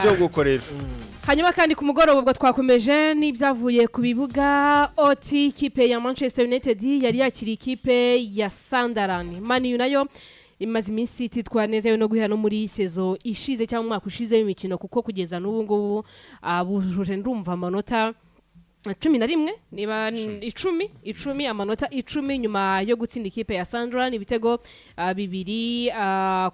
byo gukorera hanyuma kandi ku mugoroba ubwo twakomeje n'ibyavuye ku bibuga oti kipe ya Manchester United yari yakiri ikipe ya Sunderland. Man U nayo imaze iminsi ititwa neza yo no guhera no muri sezo ishize cyangwa umwaka ushize w'imikino kuko kugeza n'ubu ngubu abujuje ndumva amanota 11 niba 10 amanota 10 nyuma yo gutsinda ikipe ya Sunderland ibitego bibiri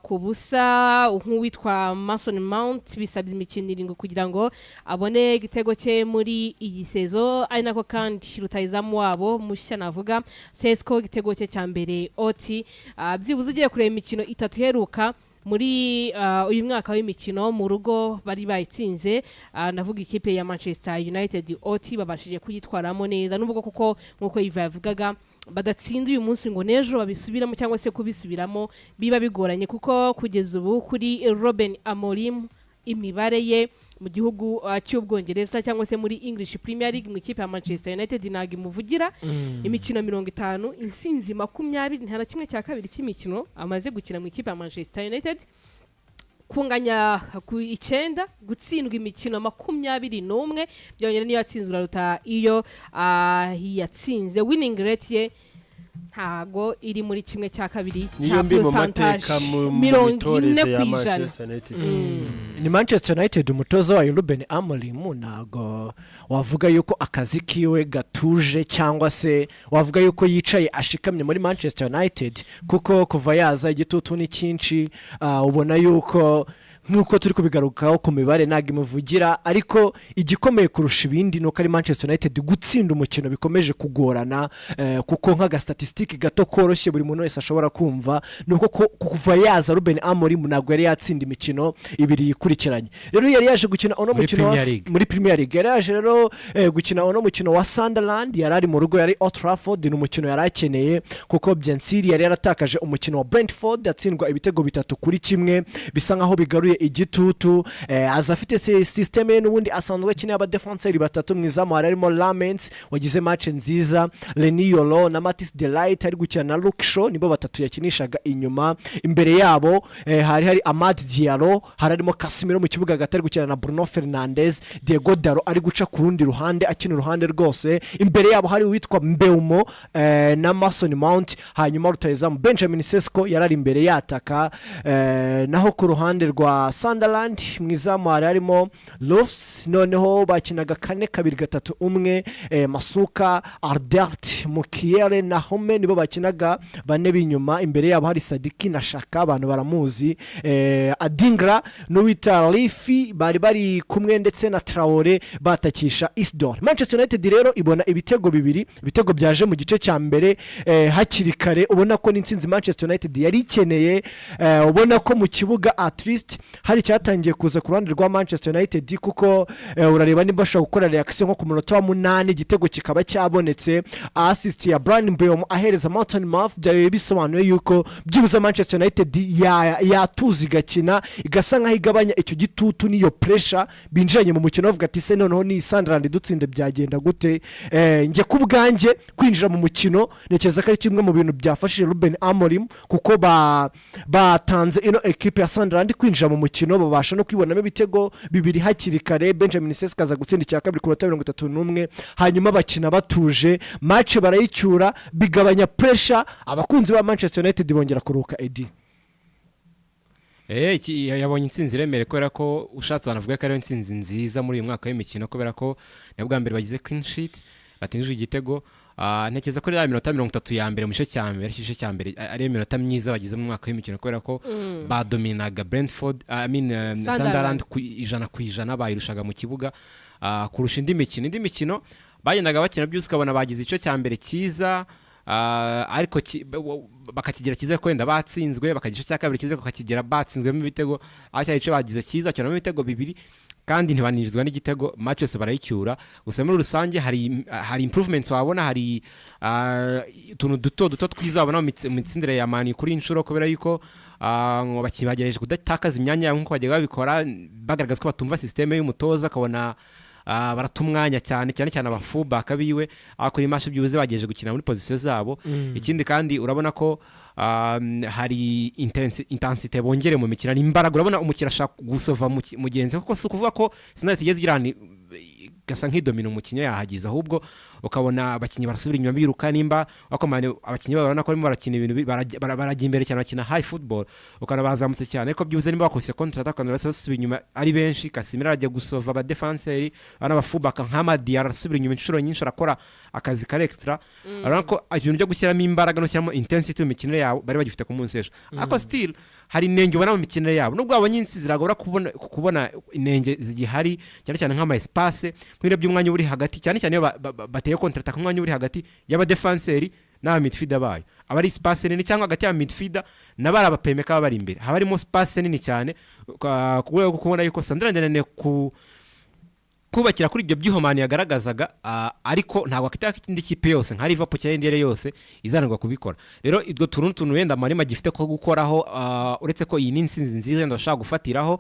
ku busa nk'uwitwa Mason Mount bisabye imikino iringo kugira ngo abone igitego cye muri iyi sezo ari nako kandi rutayizamu wabo mushya navuga Sesko igitego cye cya mbere oti byibuze ugiye kureba imikino itatu heruka muri uyu mwaka w'imikino mu rugo bari bayitsinze navuga ikipe ya Manchester United oti babashije kuyitwaramo neza nubwo kuko nkuko Yaba yavugaga badatsinda uyu munsi ngo nejo babisubiramo cyangwa se kubisubiramo biba bigoranye kuko kugeza ubu kuri Ruben Amorim imibare ye mu gihugu cy'Ubwongereza cyangwa se muri English Premier League mu ikipe ya Manchester United nagi muvugira imikino 50 insinzi 20 ntana kimwe cya kabiri cy'imikino amaze gukina mu ikipe ya Manchester United kunganya ku 9 gutsindwa imikino 21 byonyine niyo yatsinzwe ruta iyo yatsinze winning rate ye ntago iri muri kimwe cya kabiri cya percentage 40%. Ni Manchester United umutoza wa Ruben Amorim nago wavuga yuko akazi kiwe gatuje cyangwa se wavuga yuko yicaye ashikamye muri Manchester United kuko kuva yaza igitutu ni cyinshi ubona yuko nuko turi kubigarukaho ku mibare nagi muvugira ariko igikomeye kurusha ibindi nuko ari Manchester United gutsinda umukino bikomeje kugorana kuko nka statistique gato koroshye buri muntu wese ashobora kumva nuko kuva yaza Ruben Amorim nago yari yatsinda imikino ibiri yikurikiranye rero yari yaje gukina ono mukino muri Premier League yari yaje rero gukina ono mukino wa Sunderland yari ari mu rugo yari Old Trafford ni umukino yari akeneye kuko Benziri yari yaratakaje umukino wa Brentford yatsindwa ibitego 3-1 bisa nkaho bigaruye igitutu azafite systeme n'ubundi asanzwe akina aba defenseur batatu mwizamu harimo Lamens wagize match nziza Leniolo na Matis Delight ari gukina na Luke Shaw nibo batatu yakinishaga inyuma imbere yabo hari Amad Diallo harimo Casemiro mu kibuga gatari gukina na Bruno Fernandes Diego Daro ari guca ku rundi ruhande akina uruhande rwose imbere yabo hari witwa Mbeumo na Mason Mount hanyuma rutayizamu Benjamin Sesko yarari imbere yataka naho ku ruhande rwa Sunderland mwizamu harimo Lofs noneho bakinaga 4-2-3-1 Masuka Ardert Mukiele na Home nibo bakinaga bane binyuma imbere yabo hari Sadiki na Shaka abantu baramuzi Adingra no wita Lifi bari kumwe ndetse na Traore batakisha Isdor. Manchester United rero ibona ibitego bibiri ibitego byaje mu gice cya mbere hakiri kare ubona ko n'intsinzi Manchester United yari ikeneye ubona ko mu kibuga at least hari cyatangiye kuza ku ruhande rwa Manchester United kuko urareba niba bashaka gukora reaction nko ku munota wa 8 igitego kikaba cyabonetse assist ya Brian Mbeumo ahereza Mountain Mouth byawe bisobanuye yuko byibuza Manchester United yatuzi gakina igasa nkaho igabanya icyo gitutu niyo pressure binjanye mu mukino bavuga ati se noneho ni Sunderland dutsinde byagenda gute nge kubwanje kwinjira mu mukino nekeza ko ari kimwe mu bintu byafashije Ruben Amorim kuko batanze ino equipe ya Sunderland kwinjira mu mukino babasha no kwibonamo ibitego bibiri hakiri kare Benjamin Sesko aza gutsinda icya kabiri ku 31 hanyuma bakina batuje match barayicyura bigabanya pressure abakunzi ba Manchester United bongera kuruka Eddie yabonye intsinzi iremere kubera ko ushatse banavuga ko ari intsinzi nziza muri uyu mwaka w'imikino kubera ko nabwo mbere bagize clean sheet batinjije igitego ntekeza ko ari minota 30 ya mbere mu gice cya mbere ari minota myiza bagize mu mwaka w'imikino kubera ko badominaga Brentford Sunderland ku 100% bayirushaga mu kibuga kurusha indi mikino bagendaga bakina byose ukabona bagize igice cya mbere cyiza ariko bakakigira cyiza kwenda batsinzwe bakagice cya kabiri cyiza bakakigera batsinzwemo ibitego acyayice bagize cyiza cyane mu bitego bibiri kandi ntibanizwa n'igitego match yose barayicyura gusa muri rusange hari improvements wabona hari tuntu duto twizabona mu mitsindire ya Man kuri inshuro kubera yuko bakibagerageje kudatakaza imyanya yabo nko bajyaga babikora bagaragaza ko batumva systeme y'umutoza akabona baratumwanya cyane abafuba kabiwe akora imasho byuze bagejeje gukina muri position zabo ikindi kandi urabona ko hari intensity bongere mu mikino imbaraga urabona umukino ashaka gusova mugenzi kuko si ukuvuga ko sinari tigeze girani gasa nk'idomino umukinnyi yahagize ahubwo ukabona abakinnyi barasubira inyuma biruka nimba bakomane abakinnyi babona ko barimo barakina ibintu barajya imbere cyane bakina high football ukana bazamutse cyane ariko byuze nimba bakubise contre attack kandi barasubira inyuma ari benshi Casemiro arajya gusova aba defenseur ana bafubaka nk'amadi arasubira inyuma inshuro nyinshi arakora akazi kare extra ariko ko ibintu byo gushyiramo imbaraga no shyiramo intensity mu mikino yabo bari bagifite ku munsi ejo ariko still hari inenge ubona mu mikino yabo nubwo abanyinsi ziragora kubona inenge zigihari cyane cyane nk'ama espace nk'ibyo by'umwanya uri hagati cyane cyane bateye contre attack umwanya uri hagati y'aba defenseur na midfielder bayo abari espace nini cyangwa hagati ya midfielder nabara abapemeka bari imbere habarimo space nini cyane kubona yuko Sandra ndanene kubakira kuri ibyo byihomani yagaragazaga ariko ntabwo akitaka ikindi kipe yose nka Liverpool cyangwa indere yose izanirwa kubikora rero idwo tuntu wenda Amorim gifite ko gukoraho uretse ko iyi ni insinzi nziza ndashaka gufatiraho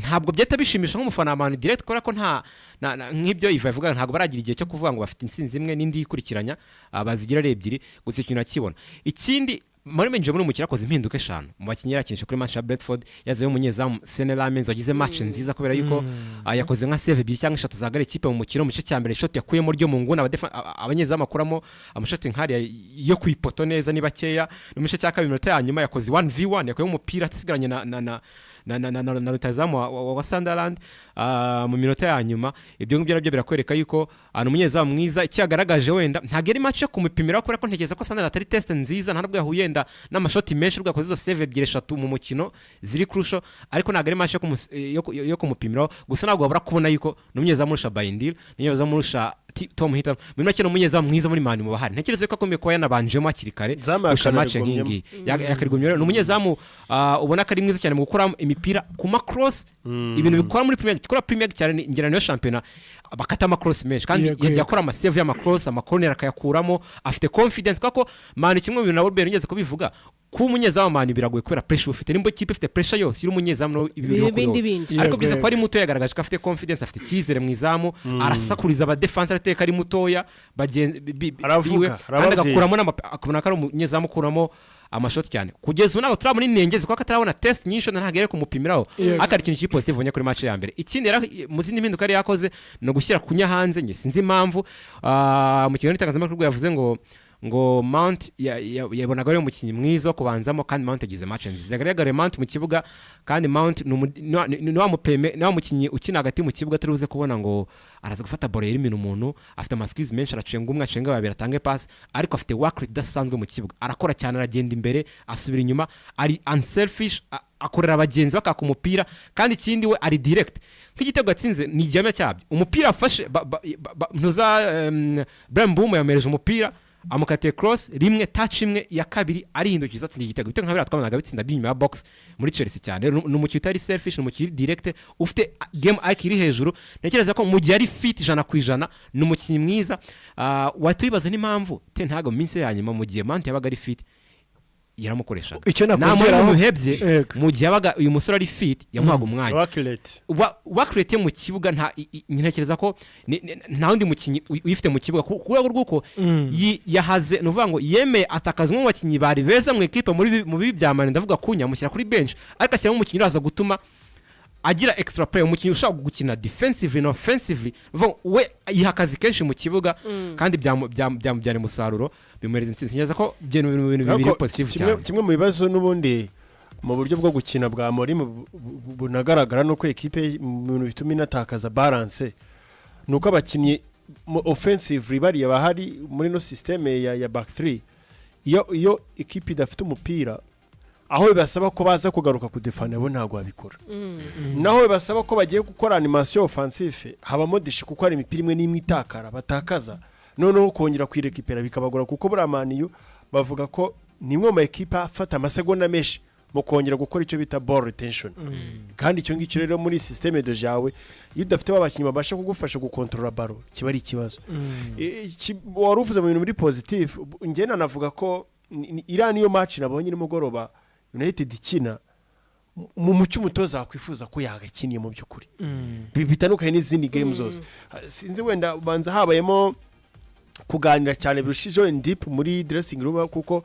ntabwo byeta bishimisha nk'umufana Man direct kora ko nta nk'ibyo ivuga ntabwo baragira igihe cyo kuvuga ngo bafite insinzi imwe n'indi ikurikiranya bazigira ebyiri gusa ikintu nakibona ikindi Amorim nje muri umukino akoze impinduka 5 mu bakinnyi yakinisha kuri match ya Brentford yazaye umunyezamu Senelamen wagize match nziza kubera yuko yakoze nka save 2 cyangwa 3 zagare ikipe mu mukino mu gice cya mbere shot yakuyemo ryo mu nguna abanyezamu akuramo amashoti nkari yo kwipoto neza ni bakeya mu gice cya kabiri minota ya nyuma yakoze 1v1 yakuye umupira asigaranye na rutazamu wa Sunderland mu minota ya nyuma ibyo ngibyo nabyo birakwereka yuko umunyezamu mwiza cyagaragaje wenda ntagera match yo kumupimira kubera ko ntekereza ko Sunderland atari test nziza ntabwo yahuye n'amashoti menshi rwakoze zo save 2-3 mu mukino ziri crucial ariko nagari match yo kumupimira gusa ntabwo babura kubona yuko n'umunyezamu urusha Bayindil n'umunyezamu urusha Tom Hitam muri make n'umunyezamu mwiza muri Man mu bahari ntekereza ko akomeye ko yanabanjemo akiri kare gusha match nkingi yakarigumye n'umunyezamu ubona ko ari mwiza cyane mu gukora imipira ku macross ibintu bikora muri Premier cyane ngera niyo championnat bakata macross menshi kandi yajya akora ama save ya macross ama corner akayakuramo afite confidence kako Man kimwe bintu na Ruben ngeze kubivuga ku munyezamu Man biragoye kubera pressure ufite nimba ikipe ifite pressure yose iri umunyezamu ibindi ariko bize ko ari muto yagaragaje ko afite confidence afite cyizere mu izamu arasakuriza aba defense ateka ari mutoya aravuga agakuramo akabona ko ari umunyezamu kuramo amashoti cyane kugeza ubu ntabwo turabona inengezi kuko atarabona test nyinshi ntagere kumupimiraho akari ikintu cy'ipositive ubonye kuri match ya mbere ikindi mu zindi mpinduka yari yakoze no gushyira kunya hanze nge sinzi impamvu mu kiganiro n'itangazamakuru yavuze ngo Mount yabonaga ari umukinnyi mwiza wo kubanzamo kandi Mount yagize match nziza yagaragara Mount mu kibuga kandi Mount ni wa mukinnyi ukina hagati mu kibuga turuze kubona ngo araza gufata ball y'imino umuntu afite amaskills menshi aracenga umwe acenga babiri atange pass ariko afite work rate dasanzwe mu kibuga arakora cyane aragenda imbere asubira inyuma ari unselfish akorera abagenzi bakaka umupira kandi ikindi we ari direct nk'igitego atsinze ni igihame cyabyo umupira afashe ntuza Brian Boom yamereje umupira amukate cross rimwe touch imwe ya kabiri arihindukiza atsinda igitego bityo nkabira twabanaga bitsinda by'inyuma ya box muri Chelsea cyane n'umukino utari selfish n'umukino direct ufite game IQ iri hejuru ntekereza ko mu gihe ari fit 100% n'umukinnyi mwiza watubibaza n'impamvu te ntago minsi yanyuma mu gihe Mount yabaga ari fit yaramukoresha namwe muhebye mu gihe yabaga uyu musore ari fit yamuhaga umwanya work rate mu kibuga ntekereza ko nta wundi mukinnyi uyifite mu kibuga ku rwego rw'uko yahaze nuvuga ngo yeme atakaza mu bakinnyi bari beza mu equipe mu bibi bya Man ndavuga kunya mushyira kuri bench ariko ashyira mu mukinnyi uraza gutuma agira extra play umukinnyi ushaka gukina defensively na offensively we yihakazi kenshi mu kibuga kandi byamujyana umusaruro bimuhereza intsinzi neza ko ibintu bibiri positive cyane kimwe mu bibazo n'ubundi mu buryo bwo gukina bwa Amorim bunagaragara nuko equipe mu bintu bituma inatakaza balance nuko abakinnyi offensively bari bahari muri no system ya back 3 iyo equipe idafite umupira aho bibasaba ko baza kugaruka kudefana bo ntago babikora naho bibasaba ko bagiye gukora animation offensive habamo dishi kuko ari imipira imwe n'imwe itakara batakaza noneho kongera kwirekipera bikabagora kuko buramaniyo bavuga ko nimwe mu equipe afata amasegonda meshi mu kongera gukora icyo bita ball retention kandi icyo ngicyo rero muri systeme de jawe iyo udafite abakinnyi babasha kugufasha gukontrola ballon kiba ari ikibazo waruvuze mu bintu muri positive ngena navuga ko iriya niyo match nabonye nimugoroba United ikina mu mucyo umutoza akwifuza ko yagakiniye mu by'ukuri bitandukanye n'izindi games zose sinzi wenda banza habayemo kuganira cyane birushijeho in deep muri dressing room kuko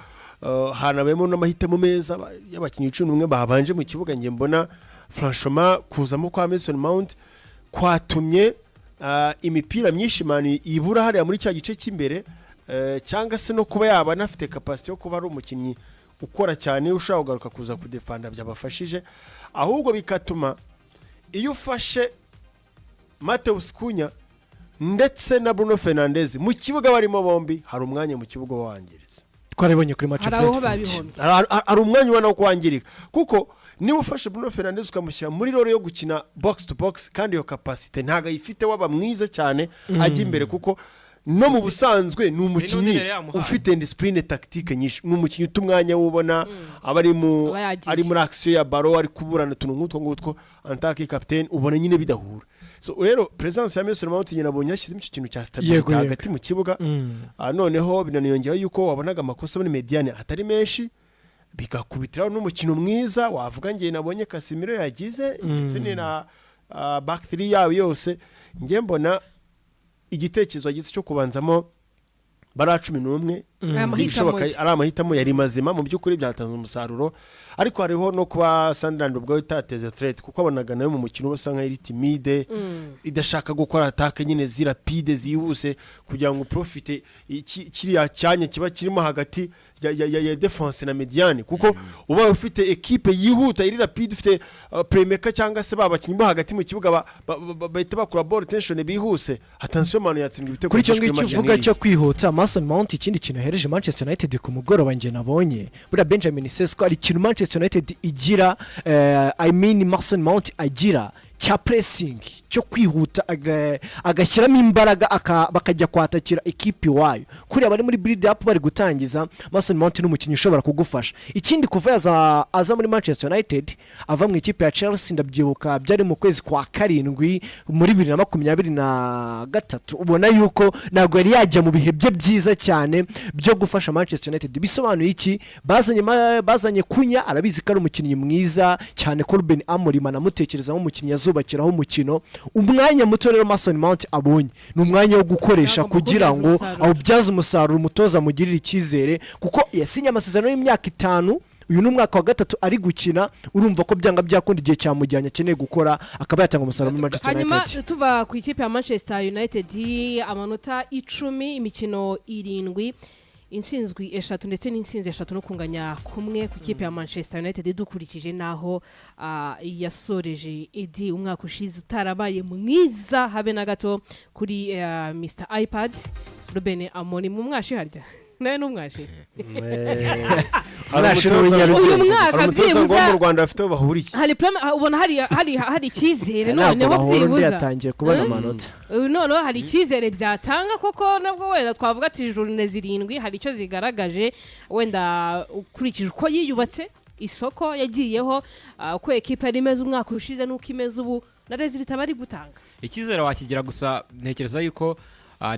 hanabemo n'amahitamo meza y'abakinnyi 11 babanje mu kibuga nge mbona franchement kuzamo kwa Mason Mount kwatumye imipira myinshi mani ibura hariya muri cya gice cy'imbere cyangwa se no kuba yaba nafite capacity yo kuba ari umukinnyi ukora cyane ushaka kugaruka kuza kudefanda byabafashije ahubwo bikatuma iyo ufashe Mateus Cunha ndetse na Bruno Fernandes mu kibuga barimo bombi hari umwanya mu kibuga wangiritse twaribonye kuri match ari umwanya ubona ko wangirika kuko niba ufashe Bruno Fernandes ukamushyira muri role yo gukina box to box kandi iyo capacity ntago ayifite waba mwiza cyane ajya imbere kuko no mu busanzwe ni umukinnyi ufite discipline tactique nyinshi n'umukinnyi utumwanya wubona abari muri action ya baro ari kuburana tuntu ngutwo antaki captain ubona nyine bidahura so rero presence ya Mason Mount nyina abonye yashyize icyo kintu cya stability hagati mu kibuga noneho binaniyongera yuko wabonaga amakosa muri mediane atari menshi bigakubitiraho n'umukino mwiza wavuga ngiye nabonye Casemiro yagize ndetse na back 3 yawe yose ngiye mbona igitekerezo gitse cyo kubanzamo bara 11 ari amahitamo yari mazima mu by'ukuri byatanze umusaruro ariko hariho no kuba Sunderland ubwo itateze threat kuko abonaga nayo mu mukino basa nka iri timide idashaka gukora attack nyine zirapide zihuse kugira ngo profite kiriya cyanya kiba kirimo hagati ya defense na mediane kuko uba ufite equipe yihuta iri rapide ufite playmaker cyangwa se babakinnyi bo hagati mu kibuga bahita bakura ball tension bihuse attention man yatsinda ibitego kuri cyo ngikivuga cyo kwihuta Mason Mount ikindi kintu hereje Manchester United ku mugoroba nge nabonye bura Benjamin Sesko ari kintu Manchester United igira Mason Mount agira cya pressing cyo kwihuta agashyiramo imbaraga bakajya kwatakira equipe wayo kuri abari muri build up bari gutangiza Mason Mount n'umukinnyi ushobora kugufasha ikindi kuva aza muri Manchester United ava mu ikipe ya Chelsea ndabyibuka byari mu kwezi kwa 7 muri 2023 ubona yuko nago yari yajya mu bihe bye byiza cyane byo gufasha Manchester United bisobanuye iki bazanye Cunha arabizi ko ari umukinnyi mwiza cyane ko Ruben Amorim anamutekereza nk'umukinnyi yazubakiraho umukino umwanya muto rero Mason Mount abonye ni umwanya wo gukoresha kugira ngo awubyaze umusaruro umutoza mugirira icyizere kuko yasinye amasezerano y'imyaka 5 uyu n'umwaka wa 3 ari gukina urumva ko byanga byakunda igihe cyamujyanye akeneye gukora akaba yatanga umusaruro muri Manchester United hanyuma tuva ku ikipe ya Manchester United amanota 10 imikino 7 insinzwi 3 ndetse n'insinzi 3 no kunganya kumwe ku kipe ya Manchester United dukurikije naho yasoreje Edi umwaka ushize utarabaye mwiza habe na gato kuri Mr iPad Ruben Amorim mu mwashi harya naye n'umwashi uyu mwaka byibuza mu Rwanda afite bahuriye hari ubona hari cyizere noneho byibuza yatangiye kubona amanota noneho hari cyizere byatanga koko nabwo wenda twavuga ati journée 7 hari icyo zigaragaje wenda ukurikije uko yiyubatse isoko yagiyeho uko equipe ari imeze umwaka ushize nuko imeze ubu na resultat bari gutanga icyizere wakigira gusa ntekereza yuko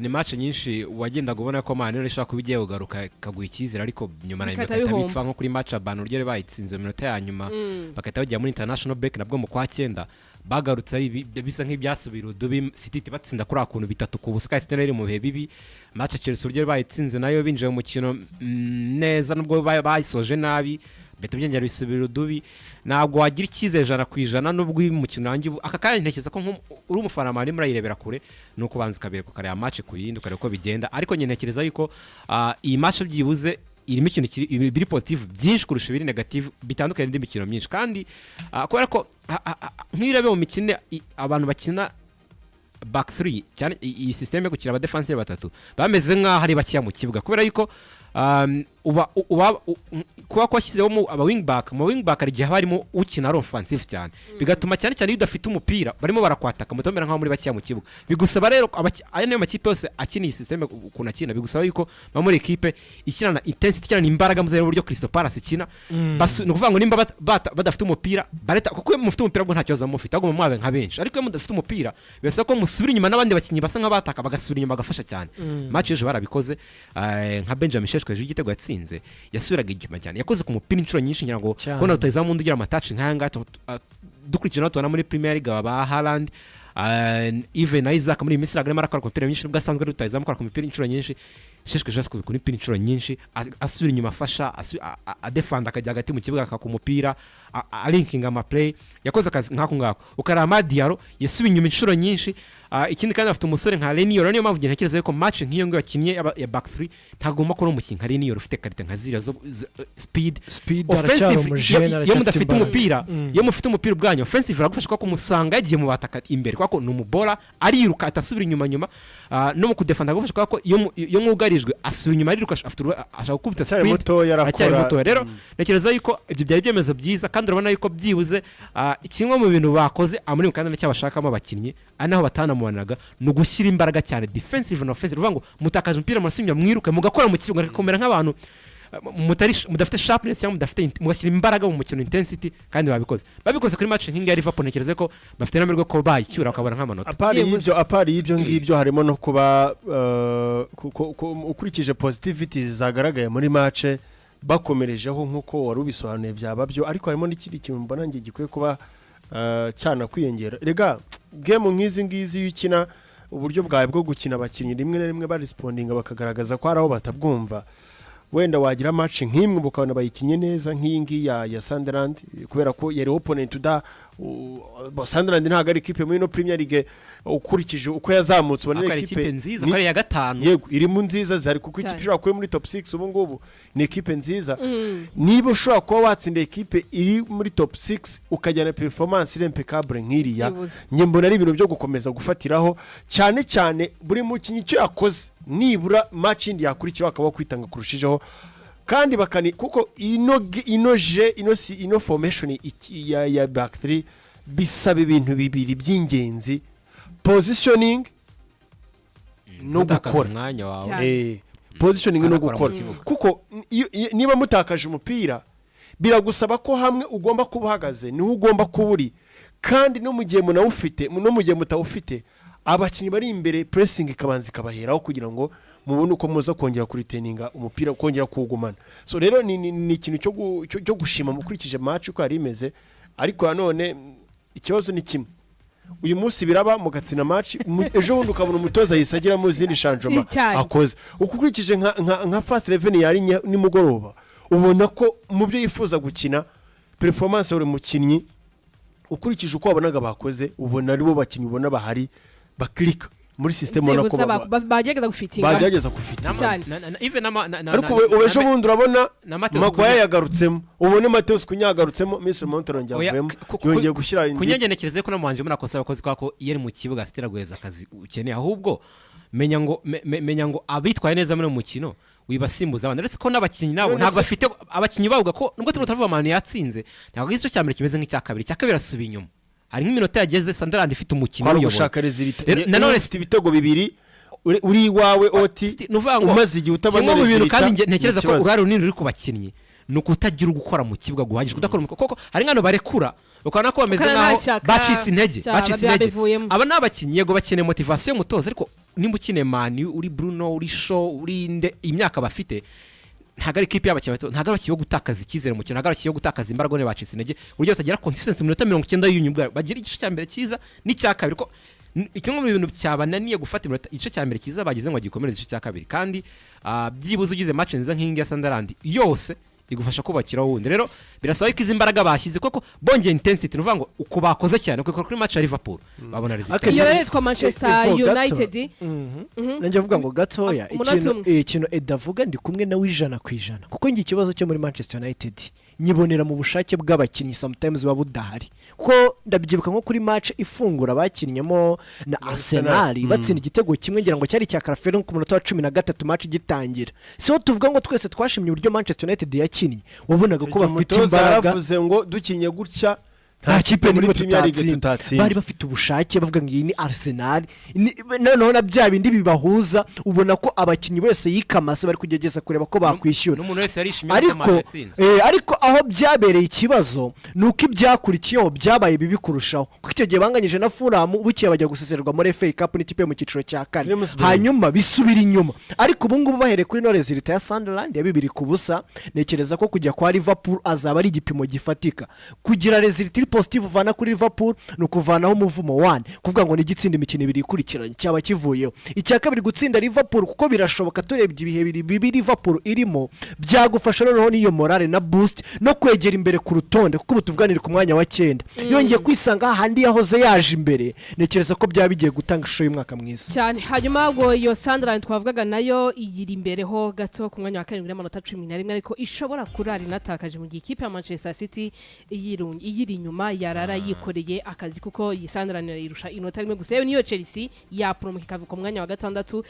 ni match nyinshi wagendaga ubona ko Man United ishaka kubigiye kugaruka kaguye icyizere ariko nyuma na imikata bipfa nko kuri match abantu uryo bayitsinze mu minota ya nyuma bakahita bajya muri international break nabwo mu kwa 9 bagarutse bisa nk'ibyasubira udubi City batsinda kuri akuntu 3 ku busa Sky mu bihe bibi match Chelsea uryo bayitsinze nayo binjiye mu mukino neza nubwo bayisoje nabi beta byengera bisubira udubi ntabwo wagira icyizere 100% nubwo uyu mukino rangi aka kandi ntekereza ko uri umufana mari murayirebera kure nuko banza kabire ko kare ya match kuyindi ukare ko bigenda ariko nyine ntekereza yuko iyi match byibuze iri mikino biri positive byinshi kurusha biri negative bitandukanye n'indi mikino myinshi kandi kubera ko nk'irebe mu mikino abantu bakina back 3 cyane iyi system yo gukira aba defensive batatu bameze nka hari bakiya mu kibuga kubera yuko kuba kwashyizeho aba wing back ari gihe barimo ukina ari offensive cyane bigatuma cyane cyane udafite umupira barimo barakwataka mutomera nkaho muri bakiya mu kibuga bigusaba rero aya niyo makipe yose akina iyi system kuna kina bigusaba yuko muri equipe ikina na intensity ikina imbaraga mu buryo Crystal Palace ikina no kuvuga ngo nimba badafite umupira bareta kuko mufite umupira bwo ntacyo zamufite agomba mwabe nka benshi ariko mudafite umupira bese ko musubira inyuma n'abandi bakinyi basa nk'abataka bagasubira inyuma bagafasha cyane match ejo barabikoze nka Benjamin Sheshko ejo igitego yatsinze yasubiraga inyuma cyane yakoze ku mupira inshuro nyinshi ngira ngo kubona utazamu undi ugira amatachi nk'ayanga dukurikije no tubona muri Premier League aba Haaland even Isaac muri Misiri agrema arakora ku mupira myinshi ubwo asanzwe rutazamu akora ku mupira inshuro nyinshi sheshwe just kuri pin inshuro nyinshi asubira inyuma afasha adefanda akajya hagati mu kibuga akakumupira linking ama play yakoze akazi nkako ngako ukarama Diaro yasubiye inyuma inshuro nyinshi ikindi kandi afite umusore nka Lenior niyo mpamvu ntekereza yuko match nk'iyo ngo yakinnye ya back 3 ntagomba ko umukinnyi nka Lenior ufite karite nka zira zo speed offensive iyo mudafite umupira iyo mufite umupira ubwanyu offensive iragufasha ko kumusanga yagiye mu bataka imbere kwako numubola ariruka atasubira inyuma no mu kudefenda agufasha ko iyo mwugarijwe asubira inyuma ariruka ashaka gukubita speed acyari muto rero ntekereza yuko ibyo byari byemezo byiza kandi urabona yuko byibuze kimwe mu bintu bakoze Amorim kandi cyabashakamo abakinnyi anaho batanamubanaga no gushyira imbaraga cyane defensive na offensive uvuga ngo mutakaje umupira murasimya mwiruke mugakora mu kibuga gakomera nk'abantu mudafite sharpness cyangwa mudafite mugashyira imbaraga mu mukino intensity kandi babikoze kuri match nk'ingi ya Liverpool ntekereza ko bafite n'amirwe ko bayicyura bakabona nk'amanota apari ibyo ngibyo harimo no kuba ukurikije positivity zagaragaye muri match bakomerejeho nk'uko wari ubisobanuye byaba byo ariko harimo n'ikindi kintu mbona ngiye gikwiye kuba cyana kwiyongera rega game nk'izi ngizi y'ikina uburyo bwawe bwo gukina abakinnyi rimwe na rimwe barespondinga bakagaragaza ko ari aho batabwumva wenda wagira match nk'imwe bukabona bayikinye neza nk'ingi ya Sunderland kubera ko yari opponent Sunderland ntago ari ikipe muri no Premier League ukurikije uko yazamutse ubona ikipe nziza kare ya gatanu yego iri mu nziza zari kuko ikipe ishobora kuri muri top 6 ubu ngubu ni ikipe nziza niba ushobora kuba watsinda ikipe iri muri top 6 ukajyana performance impeccable nk'iriya njye mbona ari ibintu byo gukomeza gufatiraho cyane buri mukinyi cyo yakoze nibura match indi yakurikiye akaba kwitanga kurushijeho kandi bakani kuko ino formation ya back 3 bisaba ibintu bibiri by'ingenzi positioning no gukora positioning no gukora kuko niba mutakaje umupira biragusaba ko hamwe ugomba kubahagaze niho ugomba kuburi kandi no mu gihe munawufite no mu gihe mutawufite abakinnyi bari imbere pressing ikabanza ikabaheraho kugira ngo mubone uko muza kongera kuriteninga umupira kongera kuwugumana so rero ni ikintu cyo gushima mukurikije match uko ari imeze ariko nanone ikibazo ni kimwe uyu munsi biraba mugatsina match ejo bundi ukabona umutoza yisagira mu zindi shanjoma akoze ukurikije nka first 11 yari nimugoroba ubona ko mu byo yifuza gukina performance uri mukinnyi ukurikije uko wabonaga bakoze ubona aribo bakinnyi ubona bahari baklika muri system ubona ko bagegeza gufitinga even ariko ubejo bundi urabona Makwaya yagarutsemo ubone Mateus kunyagarutsemo Mr Montero njyavuyemo yongeye gushyira indi kunyengenekereze ko namanje muri akosa abakozi kwako yeri mu kibuga sitiraguheza akazi ukeneye ahubwo menya ngo abitwaye neza muri mukino wibasimbuza abana ndetse ko n'abakinnyi nabo ntabwo bafite abakinnyi bavuga ko nubwo turavuga amano yatsinze ntabwo igice cya mbere kimeze nk'icya kabiri asubiye inyuma hari nk'iminota yageze Sunderland ifite umukino yo gushaka nanone ifite ibitego bibiri uri iwawe oti umaze igihe utabona rezilita kandi ntekereza ko urari runini ruri ku bakinnyi nuko utagira gukora mu kibuga guhagije kudakora koko hari ngano barekura ukabona ko bameze nkaho bacitse intege aba n'abakinnyi yego bakeneye motivation y'umutoza ariko nimba ukine mani uri Bruno uri Shaw uri nde imyaka bafite ntago ari ikipe y'abakinnyi ntago ari gutakaza ikizere mu kintu ntago ari gutakaza imbaraga ne bacitse intege buryo batagira consistency mu minota 90 y'unyubwa bagira igice cya mbere cyiza n'icya kabiri ko ikintu mu bintu cyabananiye gufata igice cya mbere cyiza bagize ngo gikomereze igice cya kabiri kandi byibuze ugize match nziza nk'ingi ya Sunderland yose igufasha kubakira wundi rero birasaba ko izimbaraga bashyize koko bongeye intensity nuvuga ngo uko bakoze cyane kuko kuri match ya Liverpool babona result iyo rero twa Manchester United nanjye vuga ngo gatoya ikintu edavuga ndi kumwe na wijana kwijana kuko ngi kibazo cyo muri Manchester United nyibonera mu bushake bw'abakinnyi sometimes babudahari kuko ndabyibuka nko kuri match ifungura bakinnyemo na Arsenal batsinda igitego kimwe ngira ngo cyari cya Carafero ku munota wa 13 match gitangira so tuvuga ngo twese twashimye uburyo Manchester United yakinnye wabonaga ko bafite imbaraga yaravuze ngo dukinye gutya nta kipe nimwe tutatsinda bari bafite ubushake bavuga ngo iyi ni Arsenal noneho na bya bindi bibahuza ubona ko abakinnyi bose yikamase bari kugegeza kureba ko bakwishyura n'umuntu wese yarishimye ariko aho byabereye ikibazo nuko ibyakurikiyeho byabaye bibi kurushaho kuko icyo gihe banganyije na Fulham bukiye bajya guseserwa muri FA Cup n'ikipe mu kiciro cya 4 hanyuma bisubira inyuma ariko ubu ngubu bahere kuri no result ya Sunderland ya 2-2 nekereza ko kujya kwa Liverpool azaba ari igipimo gifatika kugira result positive uvana kuri Liverpool ni ukuvanaho umuvumo 1 kuvuga ngo ni igitsinda imikino ibiri ikurikiranye cyaba kivuyeho. Icya kabiri gutsinda Liverpool kuko birashoboka turebye ibihe bibi Liverpool irimo byagufasha noneho niyo morale na boost no kwegera imbere ku rutonde kuko butuvuganira ku mwanya wa 9 yongeye kwisanga handi yahoze yaje imbere nekereza ko byaba bigiye gutanga ishusho y'umwaka mwiza cyane. Hanyuma ngo iyo Sunderland twavugaga nayo iyiri imbere ho gato ku mwanya wa 7 n'amanota 11 ariko ishobora kurara inatakaje mu gihe ikipe ya Manchester City iyiri inyuma yarara yikoreye akazi kuko iyi Sunderland irusha inota rimwe gusa niyo Chelsea ya promoka ikavuka ku mwanya wa 6